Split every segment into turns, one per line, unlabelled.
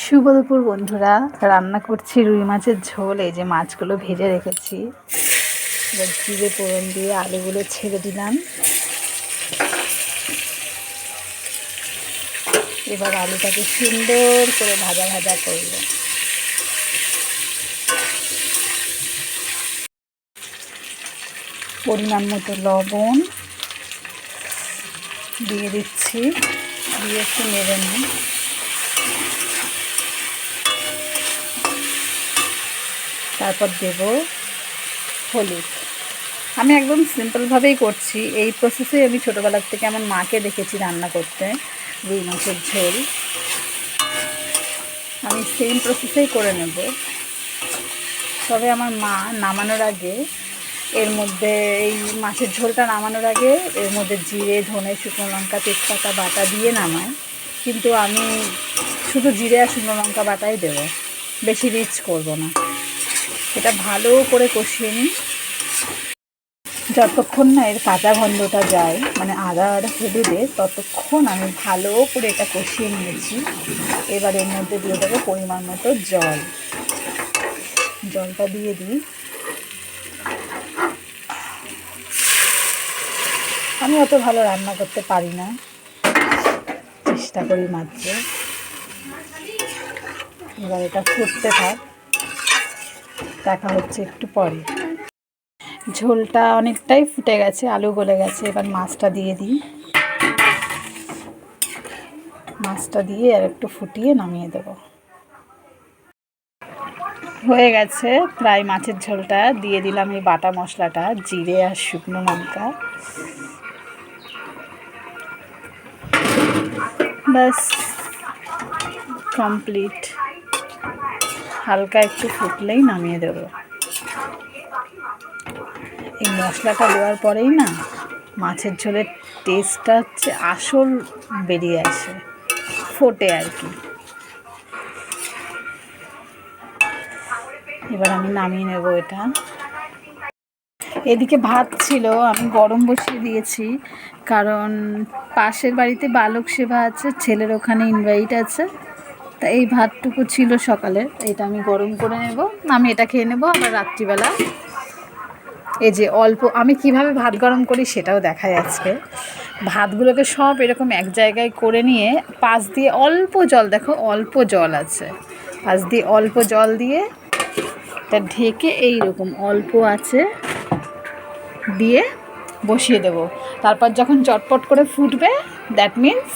শুভ দুপুর বন্ধুরা, রান্না করছি রুই মাছের ঝোল। এই যে মাছগুলো ভেজে রেখেছি, এবার জিরে ফোড়ন দিয়ে আলুগুলো ছেড়ে দিলাম। এবার আলুটাকে সুন্দর করে ভাজা ভাজা করব। পরিমাণ মতো লবণ দিয়ে দিচ্ছি, দিয়ে একটু নেড়ে নিই। তারপর দেব হলুদ। আমি একদম সিম্পলভাবেই করছি। এই প্রসেসে আমি ছোটোবেলার থেকে আমার মাকে দেখেছি রান্না করতে রুই মাছের ঝোল। আমি সেম প্রসেসেই করে নেব। তবে আমার মা নামানোর আগে এর মধ্যে, এই মাছের ঝোলটা নামানোর আগে এর মধ্যে জিরে, ধনে, শুকনো লঙ্কা, তেজপাতা বাটা দিয়ে নামায়। কিন্তু আমি শুধু জিরে আর শুকনো লঙ্কা বাটাই দেবো, বেশি রিচ করব না। এটা ভালো করে কষিয়ে নিই, যতক্ষণ না এর কাঁচা গন্ধটা যায়, মানে আদা আর হলুদে, ততক্ষণ আমি ভালো করে এটা কষিয়ে নিয়েছি। এবার এর মধ্যে দিয়ে দেবো পরিমাণ মতো জল। জলটা দিয়ে দিই। আমি অত ভালো রান্না করতে পারি না, চেষ্টা করি মাত্র। এবার এটা ফুটতে থাক, দেখা হচ্ছে একটু পরে। ঝোলটা অনেকটাই ফুটে গেছে, আলু গলে গেছে। এবার মাছটা দিয়ে দিই। মাছটা দিয়ে আর একটু ফুটিয়ে নামিয়ে দেব। হয়ে গেছে প্রায় মাছের ঝোলটা। দিয়ে দিলাম এই বাটা মশলাটা, জিরে আর শুকনো লঙ্কা। ব্যাস কমপ্লিট। হালকা একটু ফুটলেই নামিয়ে দেব। এই মশলাটা দেওয়ার পরেই না মাছের ঝোলের টেস্টটা হচ্ছে আসল বেরিয়ে আসে, ফোটে আর কি। এবার আমি নামিয়ে নেব এটা। এদিকে ভাত ছিল, আমি গরম বসিয়ে দিয়েছি, কারণ পাশের বাড়িতে বালক সেবা আছে, ছেলের ওখানে ইনভাইট আছে। তা এই ভাতটুকু ছিল সকালে, এটা আমি গরম করে নেব। আমি এটা খেয়ে নেব। আবার রাত্রিবেলা এই যে অল্প, আমি কিভাবে ভাত গরম করি সেটাও দেখাই আজকে। ভাতগুলোকে সব এরকম এক জায়গায় করে নিয়ে পাশ দিয়ে অল্প জল, দেখো অল্প জল আছে, পাশ দিয়ে অল্প জল দিয়ে এটা ঢেকে এইরকম অল্প আছে দিয়ে বসিয়ে দেব। তারপর যখন চটপট করে ফুটবে, দ্যাট মিন্স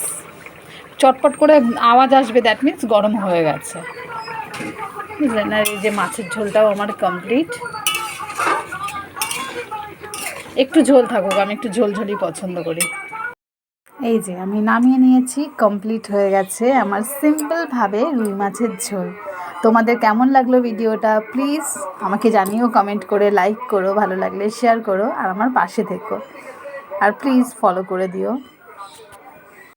চটপট করে আওয়াজ আসবে, দ্যাট মিন্স গরম হয়ে গেছে, বুঝলেন? আর এই যে মাছের ঝোলটাও আমার কমপ্লিট। একটু ঝোল থাকুক, আমি একটু ঝোলঝোলই পছন্দ করি। এই যে আমি নামিয়ে নিয়েছি, কমপ্লিট হয়ে গেছে আমার সিম্পলভাবে রুই মাছের ঝোল। তোমাদের কেমন লাগলো ভিডিওটা প্লিজ আমাকে জানিও, কমেন্ট করে, লাইক করো, ভালো লাগলে শেয়ার করো, আর আমার পাশে থেকো, আর প্লিজ ফলো করে দিও।